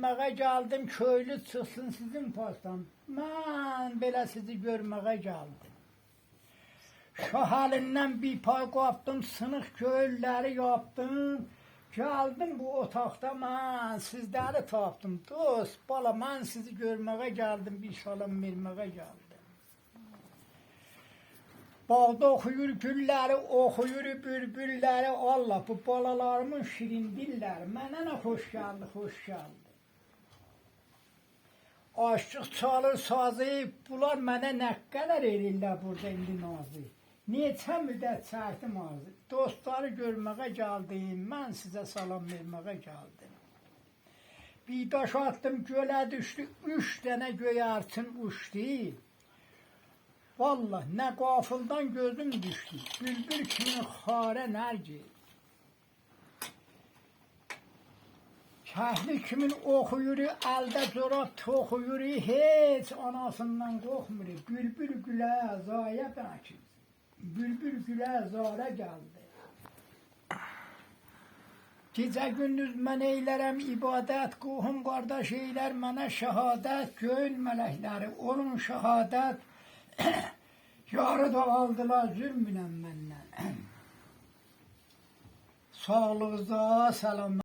görməyə gəldim, köylü çıxsın sizin pastan. Mən belə sizi görməyə gəldim. Şah əlindən bir pay qapdım, sınıq göyləri yapdım. Gəldim bu otaqda mən sizləri tapdım. Dost, bala, mən sizi görməyə gəldim, bir salam verməyə gəldim. Bağda oxuyur gülləri, oxuyur bülbülləri, Allah, bu balalarımın şirin dilləri, mənə nə xoş gəldi, xoş gəldi. Aşıq çalır sazı, bunlar mənə nə qədər edirlər burada indi nazı. Neçə müddət çəkdim ağzı, dostları görməyə gəldim, mən sizə salam verməyə gəldim. Bir daş attım, gölə düşdü, 3 dənə göyərçin uçdu. Vallahi nə qafıldan gözüm düşdü, bülbül kimi xarə nərgi. Kəhli kimin oxuyur, əldə corab toxuyur, heç anasından qorxmur. Bülbül gülə zaya bəkir, bülbül gülə zara gəldi. Gecə gündüz mən eylərəm ibadət, qohum qardaş eylər mənə şəhadət, göyün mələkləri onun şəhadət. Yarı da aldılar zülmünə məndən. Sağlığınıza, salamlar.